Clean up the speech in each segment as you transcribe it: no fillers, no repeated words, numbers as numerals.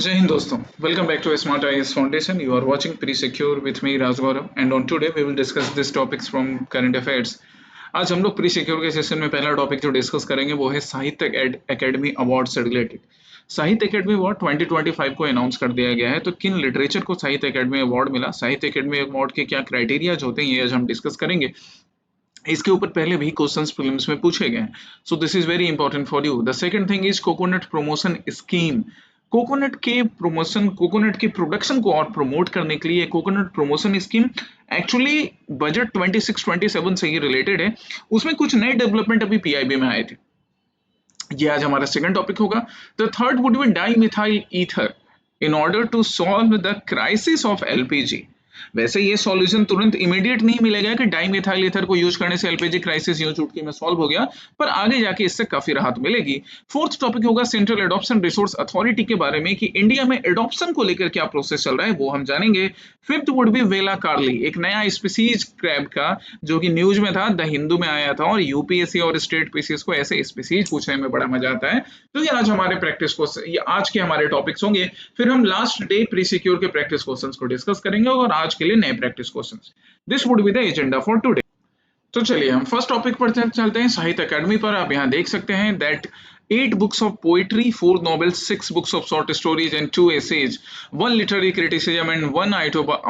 Jai Hind दोस्तों, welcome back to Smart IAS Foundation. You are watching Pre-Secure with me Raj Gaurav and on today we will discuss this topics from current affairs. आज हम लोग pre secure के session में पहला topic जो discuss करेंगे वो है साहित्य एकेडमी अवार्ड से रिलेटेड। साहित्य एकेडमी अवार्ड 2025 को अनाउंस कर दिया गया है, तो किन लिटरेचर को साहित्य एकेडमी अवार्ड मिला, साहित्य एकेडमी अवार्ड के क्या क्राइटेरिया होते हैं, ये आज हम डिस्कस करेंगे। इसके ऊपर पहले भी क्वेश्चंस प्रीलिम्स में पूछे गए हैं, so this is very important for you. The second thing is coconut promotion scheme. Coconut के प्रोडक्शन को और प्रमोट करने के लिए coconut promotion scheme actually budget 26-27 से ही रिलेटेड है। उसमें कुछ नए डेवलपमेंट अभी पीआईबी में आए थे, ये आज हमारा सेकंड टॉपिक होगा। The third would be dimethyl ether in order to solve the crisis of LPG. वैसे ये सॉल्यूशन तुरंत इमीडिएट नहीं मिलेगा कि डाइमिथाइल ईथर को यूज करने से एलपीजी क्राइसिस यूं चुटकी में सॉल्व हो गया, पर आगे जाके इससे काफी राहत मिलेगी। फोर्थ टॉपिक होगा सेंट्रल एडॉप्शन रिसोर्स अथॉरिटी के बारे में, कि इंडिया में एडॉप्शन को लेकर क्या प्रोसेस चल रहा है वो हम जानेंगे। फिफ्थ वुड बी वेला कार्ली, एक नया स्पीसीज क्रैब का जो कि न्यूज में था, द हिंदू में आया था, और यूपीएससी और स्टेट पीसीएस को ऐसे स्पीसीज पूछने में बड़ा मजा आता है। तो ये आज हमारे प्रैक्टिस को ये आज के हमारे टॉपिक्स होंगे। फिर हम लास्ट डे प्री सिक्योर के प्रैक्टिस क्वेश्चंस को डिस्कस करेंगे और आज के लिए नए practice questions. This would be the agenda for today. तो चलिए हम फर्स्ट टॉपिक पर चलते हैं। साहित्य अकादमी पर आप यहाँ देख सकते हैं that 8 books of poetry, 4 novels, 6 books of short stories and 2 essays, 1 literary criticism and 1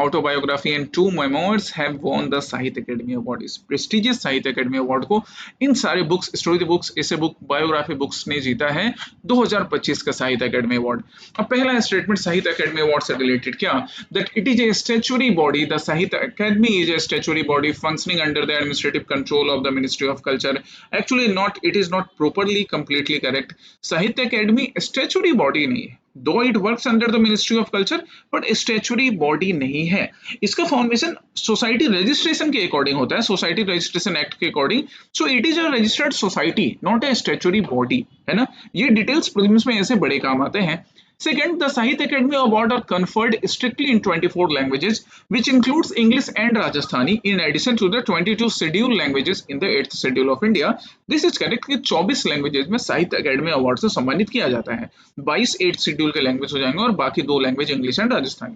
autobiography and 2 memoirs have won the Sahitya Academy Award। इस prestigious साहित्य अकेडमी अवार्ड को इन सारे बुक्स, स्टोरी बुक्स, एसे बुक, बायोग्राफी बुक्स ने जीता है 2025 का साहित्य Akademi award. अब पहला स्टेटमेंट साहित्य अकेडमी अवार्ड से रिलेटेड क्या, that it is a statutory body, the Sahitya Akademi is a statutory body functioning under the administrative control of the ministry of culture. Actually not, it is not properly completely correct. Sahitya Akademi statutory body नहीं है, though it works under the ministry of culture, but statutory body नहीं है। इसका formation society registration के according होता है, society registration act के according. So it is a registered society, not a statutory body, है ना। ये डिटेल्स प्रीलिम्स में ऐसे बड़े काम आते हैं। Second, the Sahitya Academy Award are conferred strictly in 24 languages, which includes English and Rajasthani, in addition to the 22 scheduled languages in the 8th schedule of India. This is correct कि 24 languages में साहित्य Akademi award से सम्मानित किया जाता है। 22 8th schedule के language हो जाएंगे और बाकी दो language English and Rajasthani.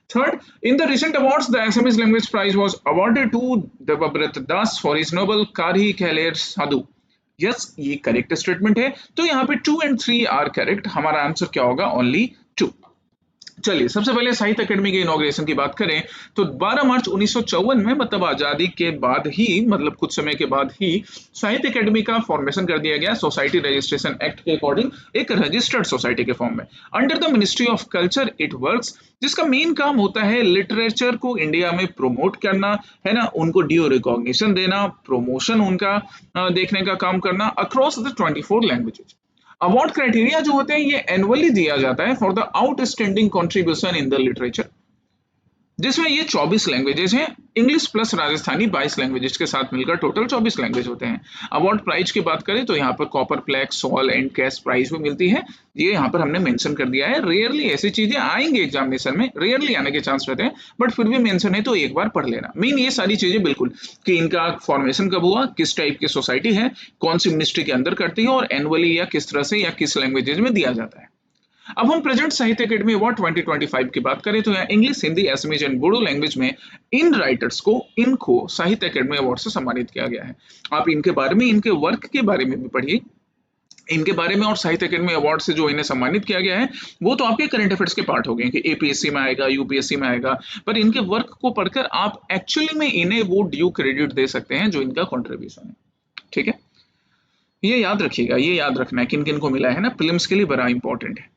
Third, in the recent awards, the Assamese Language Prize was awarded to Devabrat Das for his novel Karhi Khaler Sadhu। Yes, ये करेक्ट स्टेटमेंट है। तो यहाँ पे 2 and 3 आर करेक्ट। हमारा आंसर क्या होगा, ओनली 2। चलिए सबसे पहले साहित्य अकेडमी के इनॉग्रेशन की बात करें तो 12 मार्च 1954 में, मतलब आजादी के बाद ही, मतलब कुछ समय के बाद ही साहित्य अकेडमी का फॉर्मेशन कर दिया गया सोसाइटी रजिस्ट्रेशन एक्ट के अकॉर्डिंग, एक रजिस्टर्ड सोसाइटी के फॉर्म में under the ministry of culture it works, जिसका मेन काम होता है लिटरेचर को इंडिया में प्रमोट करना, है ना, उनको ड्यू रिकॉग्निशन देना, प्रमोशन उनका देखने का काम करना across the 24 languages. Award criteria जो होते हैं ये एनुअली दिया जाता है for the outstanding contribution in the literature, जिसमें ये 24 लैंग्वेजेस हैं, इंग्लिश प्लस राजस्थानी 22 लैंग्वेजेस के साथ मिलकर टोटल 24 लैंग्वेज होते हैं। अवार्ड प्राइज की बात करें तो यहाँ पर copper plaque, shawl and cash prize भी मिलती है, ये यहाँ पर हमने मेंशन कर दिया है। रेयरली ऐसी चीजें आएंगे एग्जामिनेशन में, रेयरली आने के चांस रहते हैं, बट फिर भी मेंशन है तो एक बार पढ़ लेना। मेन ये सारी चीजें बिल्कुल, कि इनका फॉर्मेशन कब हुआ, किस टाइप की सोसाइटी है, कौन सी मिनिस्ट्री के अंदर करती है, और एनुअली या किस तरह से या किस लैंग्वेजेस में दिया जाता है। अब हम प्रेजेंट साहित्य अकेडमी अवार्ड 2025 की बात करें तो यहाँ English, Hindi, Assamese and Bodo language में इन राइटर्स को, इनको साहित्य अकेडमी अवार्ड से सम्मानित किया गया है। आप इनके बारे में, इनके वर्क के बारे में भी पढ़िए, इनके बारे में, और साहित्य अकेडमी अवार्ड से जो इन्हें सम्मानित किया गया है वो तो आपके करंट अफेयर्स के पार्ट हो गए कि एपीएससी में आएगा, यूपीएससी में आएगा, पर इनके वर्क को पढ़कर आप एक्चुअली में इन्हें वो ड्यू क्रेडिट दे सकते हैं जो इनका कॉन्ट्रीब्यूशन है। ठीक है, ये याद रखिएगा, ये याद रखना है किन किन को मिला है ना, प्रीलिम्स के लिए बड़ा इंपॉर्टेंट है।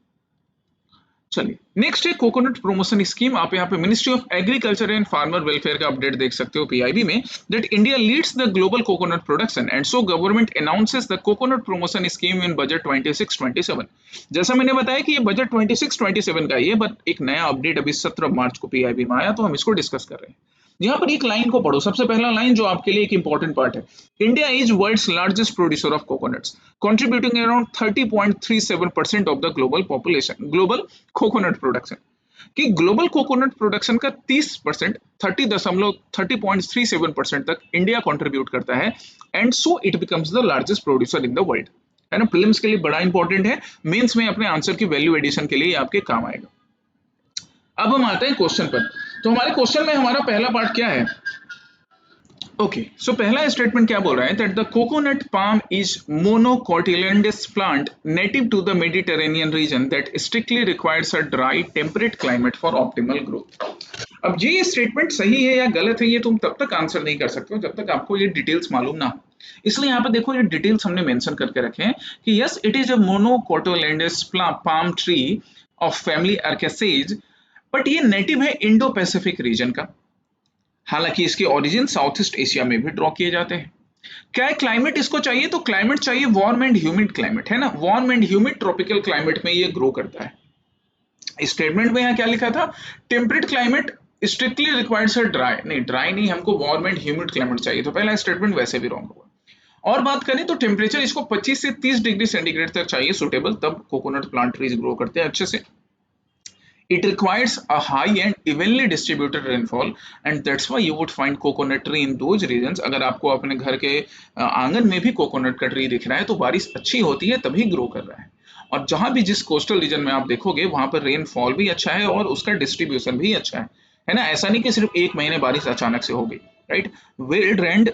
चलिए नेक्स्ट है कोकोनट प्रमोशन स्कीम। आप यहाँ पे ministry of agriculture and farmer welfare का अपडेट देख सकते हो पीआईबी में, that India leads the global coconut production and so government announces the coconut promotion scheme in budget 26-27। जैसा मैंने बताया कि ये बजट 26-27 का ही है, बट एक नया अपडेट अभी 17 मार्च को पीआईबी में आया, तो हम इसको डिस्कस कर रहे हैं। यहाँ पर एक लाइन को पढ़ो, सबसे पहला लाइन जो आपके लिए एक इंपॉर्टेंट पार्ट है, India is world's largest producer of coconuts contributing around 30.37% of the global coconut production। कि ग्लोबल कोकोनट प्रोडक्शन का 30%, 30.37% तक इंडिया कंट्रीब्यूट करता है, and so it becomes the largest producer in the world. है ना, prelims के लिए बड़ा इंपॉर्टेंट है, मेंस में अपने आंसर की वैल्यू एडिशन के लिए आपके काम आएगा। अब हम आते हैं क्वेश्चन पर। तो हमारे क्वेश्चन में हमारा पहला पार्ट क्या है? ओके, सो पहला स्टेटमेंट क्या बोल रहा है, that the coconut palm is monocotyledonous plant native to the Mediterranean region that strictly requires a dry temperate climate for optimal growth. अब ये स्टेटमेंट सही है या गलत है, ये तुम तब तक आंसर नहीं कर सकते हो जब तक आपको ये डिटेल्स मालूम ना हो। इसलिए यहाँ पे देखो, ये डिटेल्स हमने मेंशन करके रखे हैं कि yes it is a monocotyledonous palm tree of family arecaceae, but ये नेटिव है इंडो पैसिफिक रीजन का। हालांकि इसके ओरिजिन साउथ ईस्ट एशिया में भी ड्रॉ किए जाते हैं। क्या है क्लाइमेट इसको चाहिए? तो क्लाइमेट चाहिए वार्म एंड ह्यूमिड क्लाइमेट, है ना, warm and humid tropical climate में ये ग्रो करता है। स्टेटमेंट में यहाँ क्या लिखा था? Temperate climate strictly requires a dry, नहीं ड्राई नहीं, हमको वार्म एंड ह्यूमिड क्लाइमेट चाहिए, तो पहला स्टेटमेंट वैसे भी रॉन्ग होगा। और बात करें तो टेम्परेचर इसको 25 से 30 डिग्री सेंटीग्रेड तक चाहिए सुटेबल, तब कोकोनट प्लांट ट्रीज ग्रो करते हैं अच्छे से। It requires a high and evenly distributed rainfall and that's why you would find coconut tree in those regions। अगर आपको अपने घर के आंगन में भी कोकोनट का ट्री दिख रहा है तो बारिश अच्छी होती है तभी ग्रो कर रहा है। और जहां भी जिस कोस्टल रीजन में आप देखोगे वहां पर रेनफॉल भी अच्छा है और उसका डिस्ट्रीब्यूशन भी अच्छा है ना, ऐसा नहीं कि सिर्फ एक महीने बारिश अचानक से हो गई, right. Well drained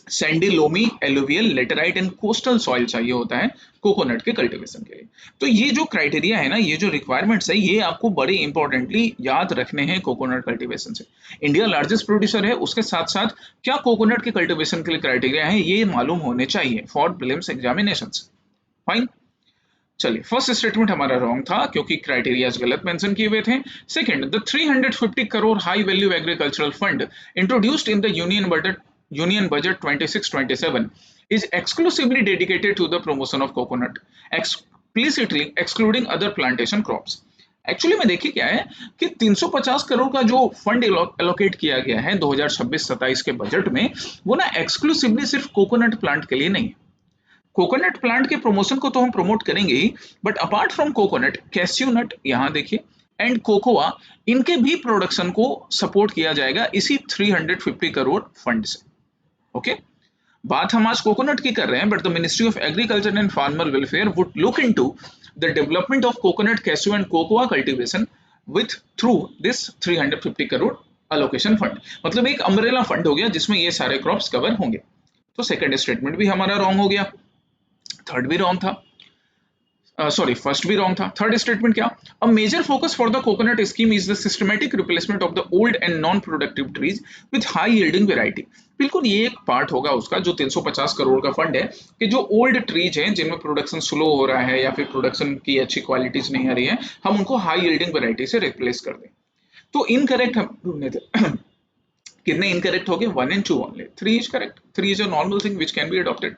Sandy loamy alluvial laterite and coastal soil चाहिए होता है कोकोनट के कल्टीवेशन के लिए। तो ये जो क्राइटेरिया है ना, ये जो रिक्वायरमेंट्स है, ये आपको बड़े इंपॉर्टेंटली याद रखने हैं कोकोनट कल्टीवेशन से। इंडिया लार्जेस्ट प्रोड्यूसर है, उसके साथ साथ क्या कोकोनट के कल्टीवेशन के लिए क्राइटेरिया है ये मालूम होने चाहिए फॉर प्रीलिम्स एग्जामिनेशंस। फाइन, चलिए फर्स्ट स्टेटमेंट हमारा रॉन्ग था क्योंकि क्राइटेरियाज गलत मेंशन किए हुए थे। Second, the 350 crore high value agricultural fund introduced in the union budget 26-27 is exclusively dedicated to the promotion of coconut, explicitly excluding other plantation crops। Actually में देखिए क्या है कि 350 करोड़ का जो फंड एलोकेट किया गया है 2026-27 के बजट में, वो ना एक्सक्लूसिवली सिर्फ कोकोनट प्लांट के लिए नहीं। कोकोनट प्लांट के प्रमोशन को तो हम प्रमोट करेंगे ही, but apart from coconut, cashew nut यहाँ देखिए एंड कोकोआ, इनके भी प्रोडक्शन को सपोर्ट किया जाएगा इसी 350 करोड़ फंड से। ओके, बात हम आज कोकोनट की कर रहे हैं, but the ministry of agriculture and farmer welfare would look into the development of coconut, cashew and cocoa cultivation with through this 350 crore allocation fund. मतलब एक अम्ब्रेला फंड हो गया जिसमें ये सारे क्रॉप्स कवर होंगे। तो सेकंड स्टेटमेंट भी हमारा रॉन्ग हो गया, थर्ड भी रॉन्ग था, सॉरी फर्स्ट भी रॉन्ग था। थर्ड स्टेटमेंट क्या? A major focus for the coconut scheme is the systematic replacement of the old and non productive trees with high yielding variety. बिल्कुल ये एक पार्ट होगा उसका जो 350 करोड़ का फंड है, कि जो ओल्ड ट्रीज हैं जिनमें प्रोडक्शन स्लो हो रहा है या फिर प्रोडक्शन की अच्छी क्वालिटीज नहीं आ रही है, हम उनको हाई यील्डिंग वैरायटी से रिप्लेस कर दें। तो इनकरेक्ट हम ढूंढने थे कितने इनकरेक्ट हो गए? 1 and 2 only, 3 is correct. 3 is a normal thing which can be adopted.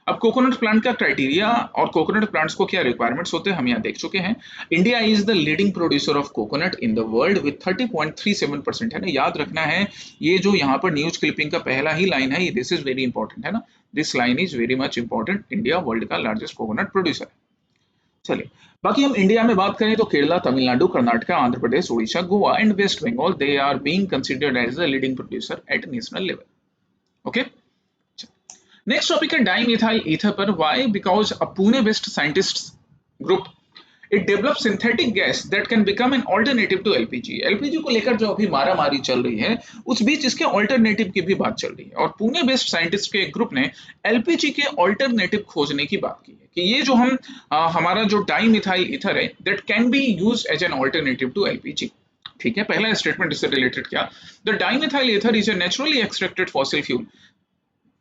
अब कोकोनट प्लांट का क्राइटेरिया और कोकोनट प्लांट्स को क्या रिक्वायरमेंट्स होते हैं हम यहाँ देख चुके हैं। India is the leading producer of coconut in the world with 30.37%, है ना। याद रखना है ये जो यहाँ पर न्यूज क्लिपिंग का पहला ही लाइन है, दिस इज वेरी इंपॉर्टेंट, है ना, this line is very much important. India world का लार्जेस्ट कोकोनट प्रोड्यूसर है। चलिए बाकी हम इंडिया में बात करें तो Kerala, Tamil Nadu, Karnataka, Andhra Pradesh, Orissa, Goa and West Bengal, they are being considered as the leading producer at national level. Okay, next topic है डाइमिथाइल ईथर पर। Why? Because a Pune based scientists group it develop synthetic gas that can become an alternative to LPG. LPG को लेकर जो अभी मारामारी चल रही है, उस बीच इसके ऑल्टरनेटिव की भी बात चल रही है, और पुणे बेस्ड साइंटिस्ट के एक ग्रुप ने एलपीजी के ऑल्टरनेटिव खोजने की बात की है कि ये जो हम हमारा जो डाइमिथाइल ईथर है that can be used as an alternative to LPG. ठीक है, पहला स्टेटमेंट इससे रिलेटेड क्या? The dimethyl ether is a naturally extracted fossil fuel.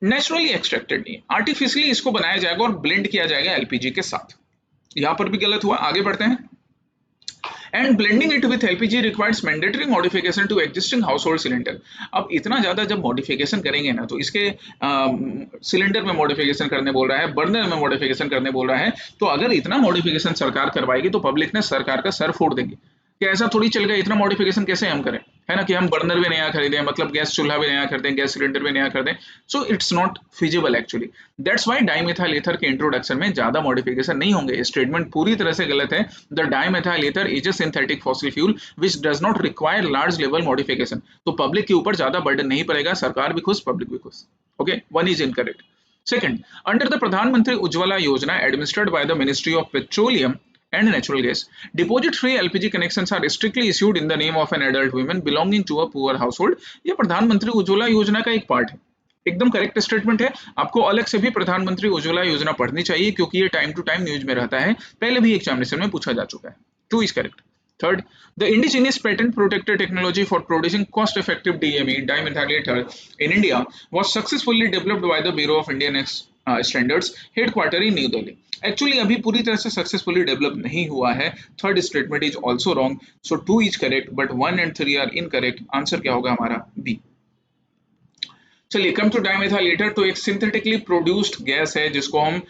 Naturally extracted नहीं, आर्टिफिशियली इसको बनाया जाएगा और ब्लेंड किया जाएगा एलपीजी के साथ। यहां पर भी गलत हुआ, आगे बढ़ते हैं। And blending it with LPG requires mandatory modification to existing household cylinder. अब इतना ज्यादा जब मॉडिफिकेशन करेंगे ना, तो इसके सिलेंडर में मॉडिफिकेशन करने बोल रहा है, बर्नर में मॉडिफिकेशन करने बोल रहा है, तो अगर इतना मॉडिफिकेशन सरकार करवाएगी तो पब्लिक ने सरकार का सर फोड़ देंगे कि ऐसा थोड़ी चल गया, इतना मॉडिफिकेशन कैसे हम करें, है ना, कि हम बर्नर भी नया खरीदें, मतलब गैस चूल्हा भी नया खरीदें, गैस सिलेंडर भी नया खरीदें। So it's not feasible actually. That's why dimethyl ether के इंट्रोडक्शन में ज्यादा मॉडिफिकेशन नहीं होंगे। स्टेटमेंट पूरी तरह से गलत है। The dimethyl ether is a synthetic fossil fuel which does not require large level modification. तो पब्लिक के ऊपर ज्यादा बर्डन नहीं पड़ेगा, सरकार भी खुश, पब्लिक भी खुश। Okay, one is incorrect. Second, under the Pradhan Mantri Ujjwala Yojana administered by the Ministry of Petroleum and Natural Gas, deposit-free LPG connections are strictly issued in the name of an adult woman belonging to a poor household. ये प्रधानमंत्री उज्ज्वला योजना का एक part है, एकदम correct statement है। आपको अलग से भी प्रधानमंत्री उज्ज्वला योजना पढ़नी चाहिए क्योंकि ये टाइम टू टाइम न्यूज में रहता है, पहले भी एग्जामिनेशन में पूछा जा चुका है। 2 is correct. Third, the indigenous patent protected technology for producing cost effective DME dimethyl ether in India was successfully developed by the Bureau of Indian Standards headquarter in New Delhi. Actually अभी पूरी तरह से successfully develop नहीं हुआ है। Third statement is also wrong, so 2 is correct but 1 and 3 are incorrect. Answer क्या होगा हमारा बी। चलिए कम टू डाइमेथाइल ईथर, तो एक सिंथेटिकली प्रोड्यूस्ड गैस है जिसको हम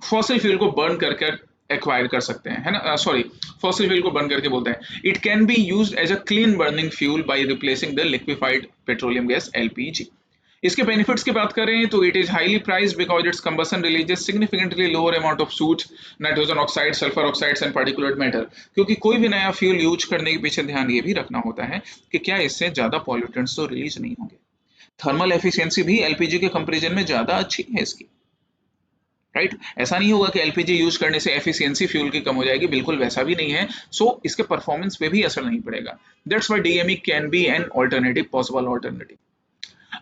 फॉसिल फ्यूल को बर्न करके एक्वायर कर सकते हैं, है ना, सॉरी फॉसिल फ्यूल को बर्न करके बोलते हैं। It can be used as a clean burning fuel by replacing the liquefied petroleum gas LPG. इसके बेनिफिट्स की बात करें तो it is highly priced because its combustion releases significantly lower amount of soot, nitrogen oxide, sulphur oxides and particulate matter. क्योंकि कोई भी नया fuel use करने के पीछे ध्यान ये भी रखना होता है कि क्या इससे ज्यादा पॉल्यूटेंट्स तो रिलीज नहीं होंगे। थर्मल एफिशिएंसी भी एलपीजी के कंपैरिजन में ज्यादा अच्छी है इसकी, राइट। ऐसा नहीं होगा कि एलपीजी यूज करने से एफिशिएंसी फ्यूल की कम हो जाएगी, बिल्कुल वैसा भी नहीं है। सो इसके परफॉर्मेंस पे भी असर नहीं पड़ेगा। That's why DME can be an alternative, possible alternative.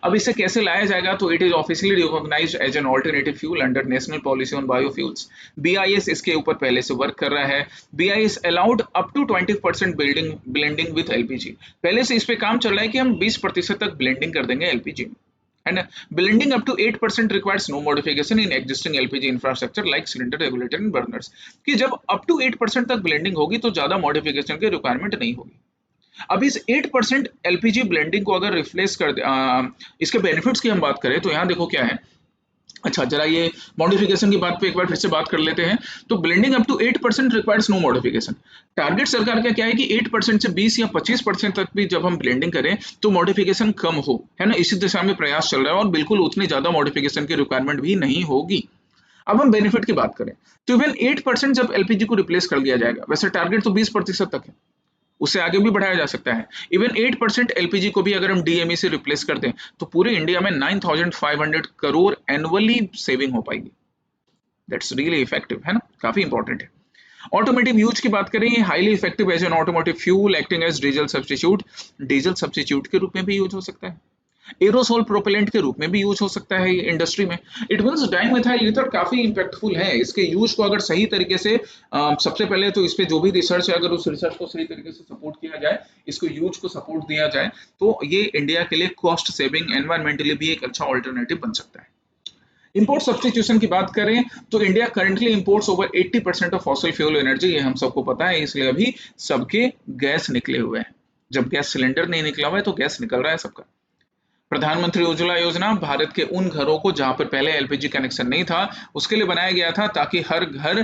अब इसे कैसे लाया जाएगा, तो it is officially recognised as an alternative fuel under national policy on biofuels. BIS इसके ऊपर पहले से वर्क कर रहा है। BIS allowed up to 20% blending with LPG. पहले से इस पे काम चल रहा है कि हम 20% तक ब्लेंडिंग कर देंगे एलपीजी में। And blending up to 8% requires no modification in existing LPG infrastructure like cylinder, regulator and burners। कि जब up to 8% तक blending होगी तो ज्यादा मॉडिफिकेशन की रिक्वायरमेंट नहीं होगी। अब इस 8% एलपीजी ब्लेंडिंग को अगर रिप्लेस कर दे, इसके बेनिफिट्स की हम बात करें तो यहाँ देखो क्या है। अच्छा जरा ये मॉडिफिकेशन की बात पे एक बार फिर से बात कर लेते हैं। तो blending up to 8% requires no modification. Target सरकार का क्या है कि 8% से 20 या 25% तक भी जब हम ब्लेंडिंग करें तो मॉडिफिकेशन कम हो, है ना, इसी दिशा में प्रयास चल रहा है और बिल्कुल उतनी ज्यादा मॉडिफिकेशन की रिक्वायरमेंट भी नहीं होगी। अब हम बेनिफिट की बात करें तो इवन 8% जब एलपीजी को रिप्लेस कर दिया जाएगा, वैसे टारगेट तो 20% तक है, उससे आगे भी बढ़ाया जा सकता है। इवन 8% एलपीजी को भी अगर हम डीएमई से रिप्लेस कर दें तो पूरे इंडिया में 9,500 करोड़ एनुअली सेविंग हो पाएगी। दैट्स रियली इफेक्टिव, है ना, काफी इंपॉर्टेंट है। ऑटोमोटिव यूज की बात करें, highly effective as an automotive fuel acting as diesel substitute के रूप में भी यूज हो सकता है। एरोसोल प्रोपेलेंट के रूप में भी यूज हो सकता है इंडस्ट्री में। इट मींस डाइमेथाइल ईथर काफी इंपैक्टफुल है। इसके यूज को अगर सही तरीके से सबसे पहले तो इस पे जो भी रिसर्च है अगर उस रिसर्च को सही तरीके से सपोर्ट किया जाए, इसको यूज को सपोर्ट दिया जाए तो ये इंडिया के लिए कॉस्ट सेविंग, एनवायरमेंटली भी एक अच्छा ऑल्टरनेटिव बन सकता है। इंपोर्ट सब्स्टिट्यूशन की बात करें तो India currently imports over 80% of fossil fuel energy, ये हम सबको पता है, इसलिए अभी सबके गैस निकले हुए हैं। जब गैस सिलेंडर नहीं निकला हुआ है तो गैस निकल रहा है सबका। प्रधानमंत्री उज्ज्वला योजना भारत के उन घरों को जहां पर पहले एलपीजी कनेक्शन नहीं था उसके लिए बनाया गया था ताकि हर घर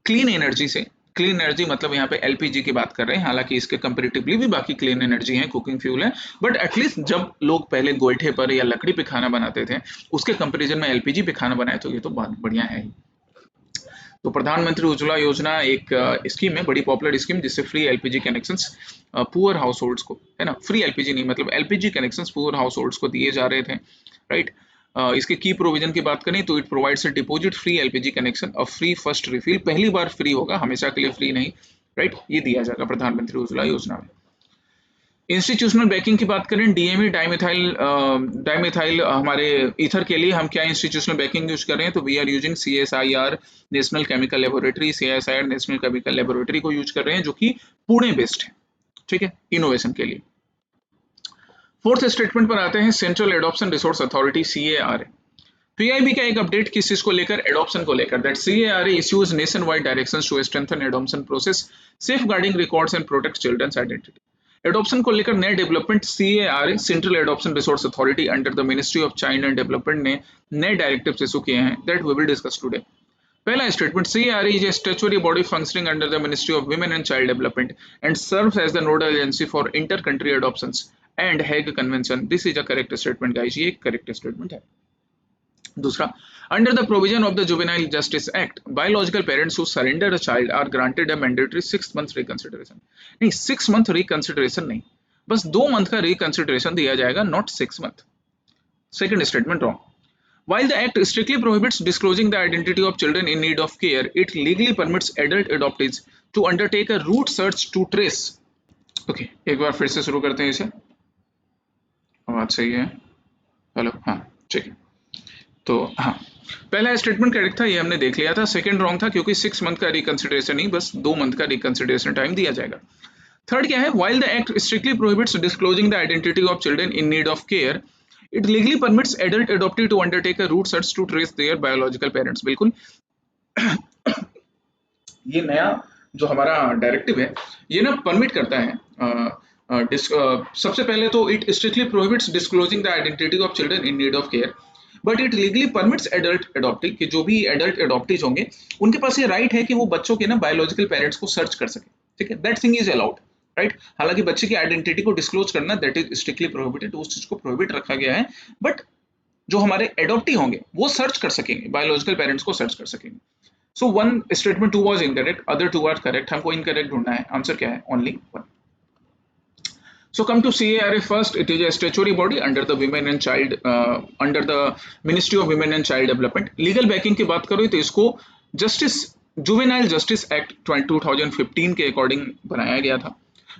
क्लीन एनर्जी से, क्लीन एनर्जी मतलब यहाँ पे एलपीजी की बात कर रहे हैं, हालांकि इसके कंपैरेटिवली भी बाकी क्लीन एनर्जी है, कुकिंग फ्यूल है, बट एटलीस्ट जब लोग पहले गोईठे पर या लकड़ी पे खाना बनाते थे उसके कंपैरिजन में एलपीजी पे खाना बनाए तो ये तो बहुत बढ़िया है ही। तो प्रधानमंत्री उज्ज्वला योजना एक स्कीम है, बड़ी पॉपुलर स्कीम, जिससे free LPG connections poor house holds को, है ना, फ्री एलपीजी नहीं मतलब LPG connections poor house holds को दिए जा रहे थे, राइट। इसके की प्रोविजन की बात करें तो it provides a deposit free LPG connection और फ्री फर्स्ट रिफिल, पहली बार फ्री होगा, हमेशा के लिए फ्री नहीं, राइट, ये दिया जाएगा प्रधानमंत्री उज्ज्वला योजना में। इंस्टीट्यूशनल बैकिंग की बात करें, डीएमई डाइमेथाइल हमारे ईथर के लिए हम क्या इंस्टीट्यूशनल बैकिंग यूज कर रहे हैं, तो we are using CSIR national chemical laboratory, CSIR national chemical laboratory को यूज कर रहे हैं जो कि पुणे बेस्ड है, ठीक है, इनोवेशन के लिए। फोर्थ स्टेटमेंट पर आते हैं, central adoption resource authority CARA. PIB का एक अपडेट किस चीज को लेकर, एडॉप्शन को लेकर, that CARA issues nation wide directions to strengthen adoption process, safeguarding records and protect children's identity. Adoption को लेकर नए development, CARA central adoption resource authority under the ministry of child and development ने नए directives issue किए हैं, that we will discuss today. पहला statement, CARA is a statutory body functioning under the ministry of women and child development and serves as the nodal agency for inter country adoptions and Hague convention. This is a correct statement guys, ये correct statement है। दूसरा, under the provision of the juvenile justice act, biological parents who surrender a child are granted a mandatory 6 month reconsideration. नहीं, 6 month reconsideration नहीं, बस 2 month का reconsideration दिया जाएगा, not 6 month. Second statement wrong. While the act strictly prohibits disclosing the identity of children in need of care, it legally permits adult adoptees to undertake a root search to trace. Okay एक बार फिर से शुरू करते हैं इसे। आवाज सही है? हेलो, हाँ ठीक है। तो हाँ, पहला स्टेटमेंट करेक्ट था, ये हमने देख लिया था। सेकंड रॉन्ग था क्योंकि 6 मंथ का रिकंसिडरेशन नहीं, बस 2 मंथ का रिकंसिडरेशन टाइम दिया जाएगा। थर्ड क्या है? while the act strictly prohibits disclosing the identity of children in need of care, it legally permits adult adoptee to undertake a root search to trace their biological parents. बिल्कुल ये नया जो हमारा directive है ये ना परमिट करता है सबसे पहले तो it strictly prohibits disclosing the identity of children in need of care, but it legally permits adult adoptee कि जो भी एडल्ट एडॉप्टीज होंगे उनके पास ये राइट है कि वो बच्चों के ना बायोलॉजिकल पेरेंट्स को सर्च कर सके। ठीक है, that thing is allowed, right. हालांकि बच्चे की आइडेंटिटी को डिस्क्लोज करना दैट इज स्ट्रिक्टली प्रोहिबिटेड, उस चीज को प्रोहिबिट रखा गया है, बट जो हमारे एडॉप्टी होंगे वो सर्च कर सकेंगे, बायोलॉजिकल पेरेंट्स को सर्च कर सकेंगे। So one statement 2 was incorrect, other 2 are correct. हमको incorrect ढूंढना है, आंसर क्या है? Only 1. So come to CARA first. It is a statutory body under the Women and Child under the Ministry of Women and Child Development. Legal backing की बात करो तो इसको जस्टिस जुवेनाइल जस्टिस एक्ट 2015 के according बनाया गया था।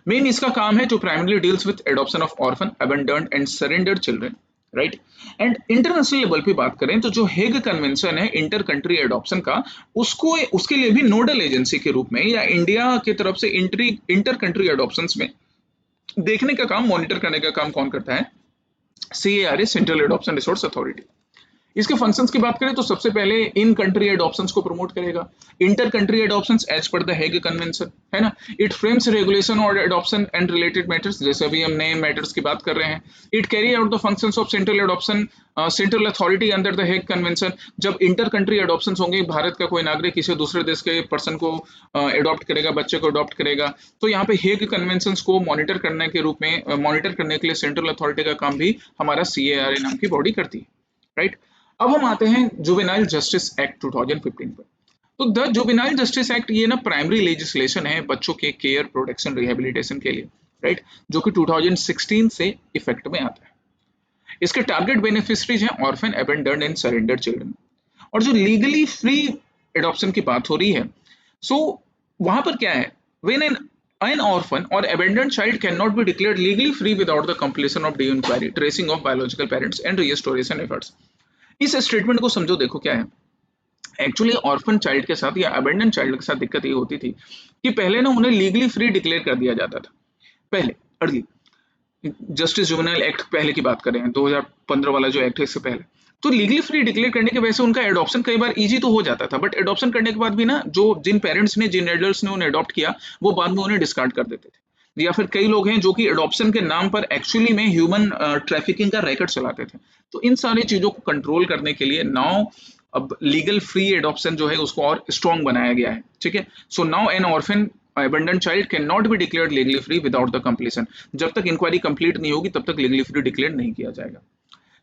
Main इसका काम है जो primarily deals with adoption of orphan, abandoned and surrendered children, right. And international level पे बात करें तो जो हेग कन्वेंशन है इंटर कंट्री एडॉप्शन का, उसको उसके लिए भी नोडल एजेंसी के रूप में या इंडिया की तरफ से इंटर कंट्री एडॉप्शंस में देखने का काम, मॉनिटर करने का काम कौन करता है? CARA, central adoption resource authority. इसके फंक्शंस की बात करें तो सबसे पहले इन कंट्री एडॉप्शंस को प्रमोट करेगा, inter country adoptions as per the Hague convention, है ना। इट फ्रेम्स रेगुलेशन और एडॉप्शन एंड रिलेटेड मैटर्स, जैसे अभी हम नए मैटर्स की बात कर रहे हैं। It carry out the functions of central adoption central authority under the Hague convention. जब इंटर कंट्री एडॉप्शंस होंगे, भारत का कोई नागरिक किसी दूसरे देश के पर्सन को एडॉप्ट करेगा, बच्चे को अडॉप्ट करेगा, तो यहाँ पे हेग कन्वेंशंस को मॉनिटर करने के रूप में मॉनिटर करने के लिए सेंट्रल अथॉरिटी का काम भी हमारा CARA नाम की बॉडी करती है, राइट। अब हम आते हैं जुवेनाइल जस्टिस एक्ट 2015 पर। तो द जुवेनाइल जस्टिस एक्ट ये ना प्राइमरी लेजिस्लेशन है बच्चों के केयर, प्रोटेक्शन, रिहेबिलिटेशन के लिए, राइट, जो कि 2016 से इफेक्ट में आता है। इसके टारगेट बेनिफिशरीज हैं orphan, abandoned and surrendered children. और जो लीगली फ्री एडॉप्शन की बात हो रही है, सो वहां पर क्या है? When an orphan or abandoned child cannot be declared legally free without the completion of due inquiry, tracing of biological parents and restoration efforts. इस स्टेटमेंट को समझो, देखो क्या है। एक्चुअली ऑर्फन चाइल्ड के साथ या अबैंडन चाइल्ड के साथ दिक्कत ये होती थी कि पहले ना उन्हें लीगली फ्री डिक्लेयर कर दिया जाता था। पहले अर्ली जस्टिस जुवेनाइल एक्ट पहले की बात करें, 2015 वाला जो एक्ट है, इससे पहले तो लीगली फ्री डिक्लेयर करने की वजह से उनका एडॉप्शन कई बार इजी तो हो जाता था, बट एडॉप्शन करने के बाद भी ना जो जिन पेरेंट्स ने, जिन एडल्ट्स ने उन्हें अडॉप्ट किया, वो बाद में उन्हें डिस्कार्ड कर देते थे। या फिर कई लोग हैं जो कि एडॉप्शन के नाम पर एक्चुअली में ह्यूमन ट्रैफिकिंग का रैकेट चलाते थे। तो इन सारी चीजों को कंट्रोल करने के लिए नाउ अब लीगल फ्री एडॉप्शन जो है उसको और स्ट्रॉन्ग बनाया गया है, ठीक है। So now N orphan abandoned child cannot be declared legally free without the completion. जब तक इंक्वायरी कंप्लीट नहीं होगी तब तक लीगली फ्री डिक्लेयर नहीं किया जाएगा।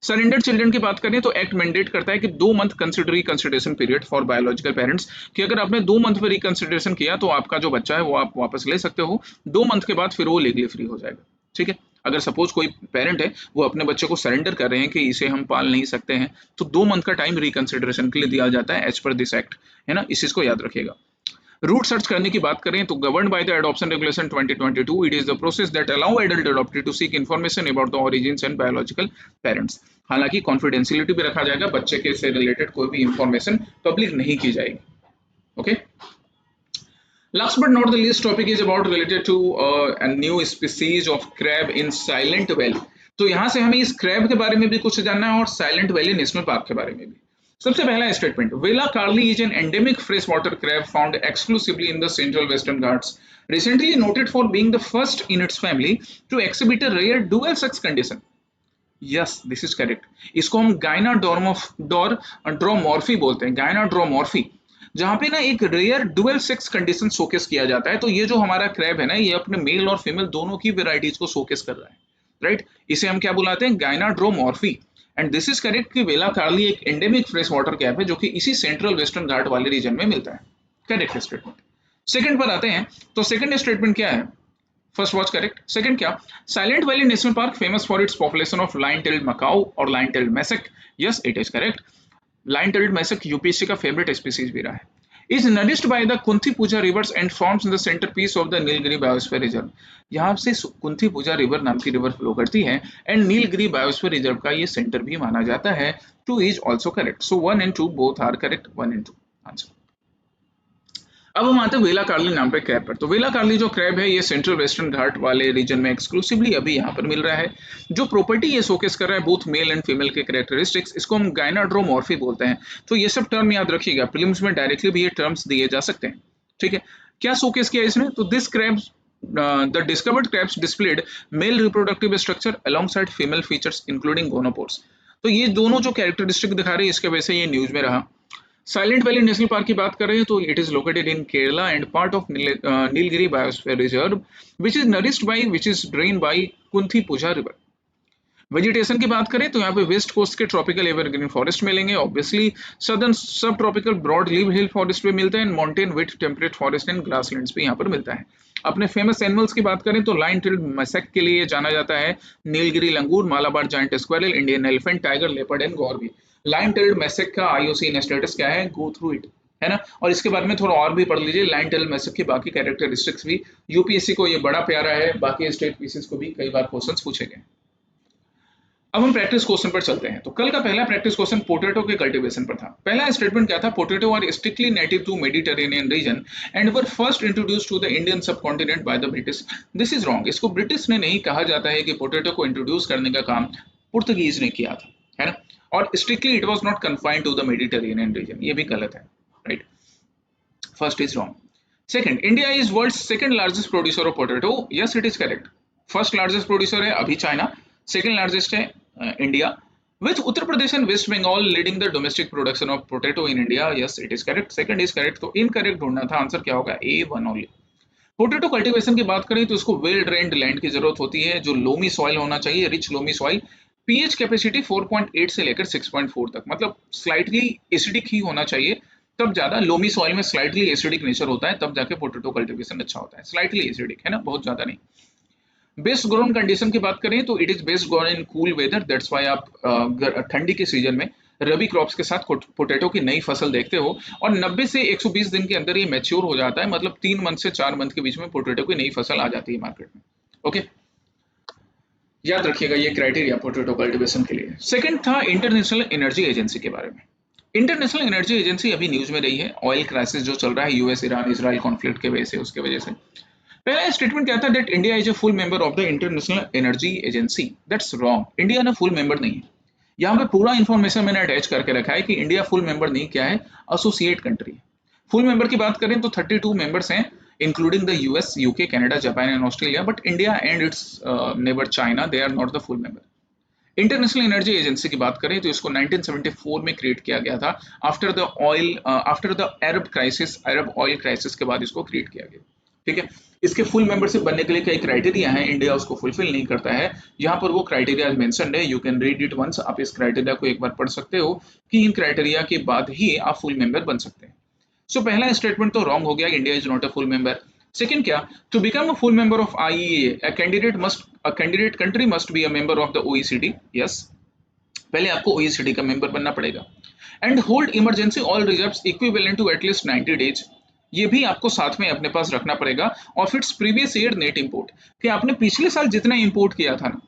सरेंडर्ड चिल्ड्रन की बात करें तो एक्ट मैंडेट करता है कि 2 month reconsideration period for biological parents, कि अगर आपने 2 मंथ में रिकंसिडरेशन किया तो आपका जो बच्चा है वो आप वापस ले सकते हो। 2 मंथ के बाद फिर वो लीगली फ्री हो जाएगा, ठीक है। अगर सपोज कोई पेरेंट है वो अपने बच्चे को सरेंडर कर रहे हैं कि इसे हम पाल नहीं सकते हैं, तो 2 मंथ का टाइम रिकंसिडरेशन के लिए दिया जाता है एज पर दिस एक्ट, है ना। इस चीज को याद रखिएगा। रूट सर्च करने की बात करें तो governed by the adoption regulation 2022, it is the process that allow adult adopted to seek information about the origins and biological parents. हालांकि कॉन्फिडेंशियलिटी भी रखा जाएगा, बच्चे के से रिलेटेड कोई भी इंफॉर्मेशन पब्लिक नहीं की जाएगी, okay. Last but not the least topic is about related to a new species of crab in Silent Valley. तो यहाँ से हमें इस क्रैब के बारे में भी कुछ जानना है और साइलेंट वैली नेशनल पार्क के बारे में भी। सबसे पहला statement, vela karli is an endemic fresh water crab found exclusively in the central Western Ghats, recently noted for being the first in its family to exhibit a rare dual sex condition. Yes, this is correct. इसको हम गायनाड्रोमॉर्फी बोलते हैं, गायनाड्रोमॉर्फी, जहां पे ना एक rare dual sex condition showcase किया जाता है। तो ये जो हमारा क्रैब है ना, ये अपने मेल और फीमेल दोनों की वेराइटीज को शोकेस कर रहा है, राइट। इसे हम क्या बुलाते हैं? गायनाड्रोमॉर्फी। एंड दिस इज करेक्ट कि वेला कार्ली एक एंडेमिक फ्रेश वाटर क्रैब है जो कि इसी सेंट्रल वेस्टर्न घाट वाले रीजन में मिलता है। Correct statement. सेकंड पर आते हैं, तो सेकंड स्टेटमेंट क्या है? First watch correct. सेकंड क्या, Silent Valley National Park famous for its population of lion tailed macaque और lion tailed macaque, yes it is correct. Lion tailed macaque UPSC का favourite species भी रहा है। Is nourished by the Kunthi Puzha rivers and forms the centre piece of the Nilgiri biosphere reserve. यहाँ से कुंती पूजा river नाम की river flow करती है एंड नीलगिरी बायोस्फीयर रिजर्व का ये सेंटर भी माना जाता है। 2 is also correct, so 1 and 2 both are correct, 1 and 2 answer. अब हम आते हैं वेला कार्ली नाम पे क्रैब पर। तो वेला कार्ली जो क्रैब है ये सेंट्रल वेस्टर्न घाट वाले रीजन में एक्सक्लूसिवली अभी यहाँ पर मिल रहा है। जो प्रॉपर्टी ये शोकेस कर रहा है बोथ मेल एंड फीमेल के कैरेक्टरिस्टिक्स, इसको हम गायनाड्रोमॉर्फी बोलते हैं। तो ये सब टर्म याद रखिएगा, प्रीलिम्स में डायरेक्टली भी ये टर्म्स दिए जा सकते हैं, ठीक है। क्या शोकेस किया इसने, तो this crabs the discovered crabs displayed male reproductive structure alongside female features including gonopores। तो ये दोनों जो कैरेक्टरिस्टिक दिखा रहे हैं इसके वजह से ये न्यूज में रहा। साइलेंट वैली नेशनल पार्क की बात कर रहे हैं तो it is located in Kerala and part of Nilgiri biosphere reserve which is drain by Kunthipuzha river. Vegetation की बात करें तो यहाँ पे वेस्ट कोस्ट के ट्रॉपिकल एवरग्रीन फॉरेस्ट मिलेंगे obviously, southern subtropical broad leave hill forest भी मिलते हैं, mountain wet temperate forest and grasslands भी यहाँ पर मिलता है। अपने फेमस एनिमल्स की बात करें तो लाइन टेल्ड मैसेक के लिए जाना जाता है, Nilgiri langur, Malabar giant squirrel, Indian elephant, tiger, leopard and gaur भी। लाइन टेल्ड मैसेक का आईयूसीएन स्टेटस क्या है, गो थ्रू इट, है ना। और इसके बारे में थोड़ा और भी पढ़ लीजिए, लाइन टेल्ड मैसेक की बाकी कैरेक्टरिस्टिक्स भी। यूपीएससी को ये बड़ा प्यारा है, बाकी स्टेट पीसेस को भी कई बार क्वेश्चंस पूछे गए। अब हम प्रैक्टिस क्वेश्चन पर चलते हैं। तो कल का पहला प्रैक्टिस क्वेश्चन पोटैटो के कल्टीवेशन पर था। पहला स्टेटमेंट क्या था, potato are strictly native to Mediterranean region and were first introduced to the Indian subcontinent by the British. This is wrong, इसको ब्रिटिश ने नहीं कहा जाता है कि पोटैटो को इंट्रोड्यूस करने का काम पुर्तगीज ने किया था, है ना। और strictly it was not confined to the Mediterranean region, ये भी गलत है, right. First is wrong. Second, India is world's second largest producer of potato, yes it is correct. First largest producer है अभी चाइना, सेकंड लार्जेस्ट है India, with Uttar Pradesh and West Bengal leading the domestic production of potato in India, yes it is correct, second is correct। तो incorrect ढूंढना था, answer क्या होगा, A1 only. Potato cultivation की बात करें तो इसको वेल ड्रेन्ड लैंड की जरूरत होती है, जो लोमी सॉइल होना चाहिए, rich loamy soil, pH capacity 4.8 से लेकर 6.4 तक, मतलब स्लाइटली एसिडिक ही होना चाहिए, तब ज्यादा लोमी सॉइल में स्लाइटली एसिडिक नेचर होता है, तब जाके पोटैटो कल्टीवेशन अच्छा होता है, स्लाइटली एसिडिक, है ना, बहुत ज्यादा नहीं। बेस्ट ग्रोन कंडीशन की बात करें तो it is best grown in cool weather, that's why आप ठंडी के सीजन में रबी क्रॉप्स के साथ पोटैटो की नई फसल देखते हो, और 90 से 120 दिन के अंदर ये मैच्योर हो जाता है, मतलब 3 मंथ से 4 मंथ के बीच में पोटैटो की नई फसल आ जाती है मार्केट में, ओके। याद रखिएगा ये क्राइटेरिया पोटैटो कल्टीवेशन के लिए। सेकंड था इंटरनेशनल एनर्जी एजेंसी के बारे में। इंटरनेशनल एनर्जी एजेंसी अभी न्यूज में रही है, ऑयल क्राइसिस जो चल रहा है यूएस ईरान इजराइल कॉन्फ्लिक्ट के वजह से, उसके वजह से। पहला स्टेटमेंट क्या था, that India is a full member of the international energy agency, that's wrong, India ना फुल मेंबर नहीं है। यहाँ पे पूरा इंफॉर्मेशन मैंने अटैच करके रखा है कि इंडिया फुल मेंबर नहीं, क्या है, एसोसिएट कंट्री। फुल मेंबर की बात करें तो 32 मेंबर्स हैं including the US, UK, Canada, Japan and Australia, but India and its neighbour China they are not the full member. International energy agency की बात करें तो इसको 1974 में क्रिएट किया गया था, after the Arab crisis, Arab oil crisis के बाद इसको क्रिएट किया गया, ठीक है। इसके फुल मेंबरशिप बनने के लिए कई क्राइटेरिया हैं, इंडिया उसको फुलफिल नहीं करता है। यहाँ पर वो क्राइटेरिया मेंशन्ड है, you can read it once, आप इस क्राइटेरिया को एक बार पढ़ सकते हो कि इन क्राइटेरिया के बाद ही आप फुल मेंबर बन सकते हैं। सो पहला स्टेटमेंट तो रॉन्ग हो गया, India is not a full member. Second क्या, to become a full member of IEA a candidate country must be a member of the OECD, yes, पहले आपको ओईसीडी का मेंबर बनना पड़ेगा। And hold emergency oil reserves equivalent to at least 90 days, ये भी आपको साथ में अपने पास रखना पड़ेगा। Of its previous year net import, कि आपने पिछले साल जितना इंपोर्ट किया था ना,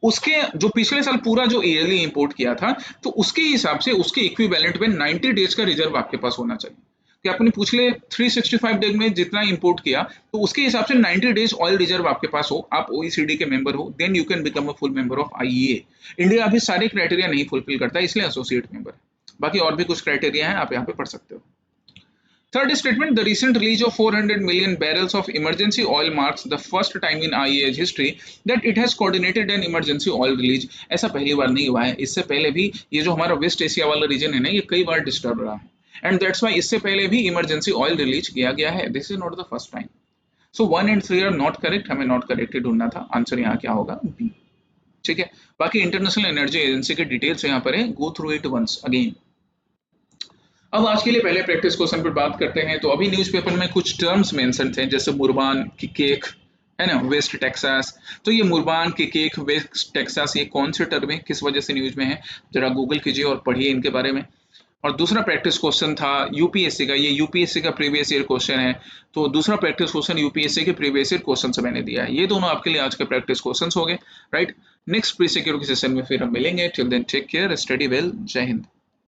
उसके जो पिछले साल पूरा जो ईयरली इंपोर्ट किया था, तो उसके हिसाब से उसके इक्विवेलेंट में 90 डेज का रिजर्व आपके पास होना चाहिए। कि आपने पिछले 365 डेज में जितना इंपोर्ट किया, तो उसके हिसाब से 90 डेज ऑयल रिजर्व आपके पास हो, आप ओईसीडी के मेंबर हो, then you can become a full member of IEA. India अभी सारे क्राइटेरिया नहीं फुलफिल करता, इसलिए एसोसिएट मेंबर है। बाकी और भी कुछ क्राइटेरिया है, आप यहाँ पे पढ़ सकते हो। Third statement, the recent release of 400 million barrels of emergency oil marks the first time in IEA's history that it has coordinated an emergency oil release। ऐसा पहली बार नहीं हुआ है, इससे पहले भी ये जो हमारा वेस्ट एशिया वाला रीजन है ना, ये कई बार डिस्टर्ब रहा है, एंड दैट्स व्हाई इससे पहले भी इमरजेंसी ऑयल रिलीज किया गया है, this is not the first time. So 1 and 3 are not correct, हमें नॉट करेक्ट ही ढूंढना था, आंसर यहाँ क्या होगा, बी, ठीक है। बाकी इंटरनेशनल एनर्जी एजेंसी के डिटेल्स यहाँ पर है, go through it once again. अब आज के लिए पहले प्रैक्टिस क्वेश्चन पर बात करते हैं। तो अभी न्यूज़पेपर में कुछ टर्म्स मेंशन थे, जैसे मुरबान की केक, है ना, वेस्ट टेक्सास। तो ये मुर्बान के केक वेस्ट टेक्सास, ये कौन से टर्म है, किस वजह से न्यूज में है, जरा गूगल कीजिए और पढ़िए इनके बारे में। और दूसरा प्रैक्टिस क्वेश्चन था यूपीएससी का, ये यूपीएससी का प्रीवियस ईयर क्वेश्चन है। तो दूसरा प्रैक्टिस क्वेश्चन यूपीएससी के प्रीवियस ईयर क्वेश्चन से मैंने दिया है। ये दोनों आपके लिए आज के प्रैक्टिस क्वेश्चन हो गए, right. Next pre security session में फिर हम मिलेंगे। Till then take care, study well, जय हिंद।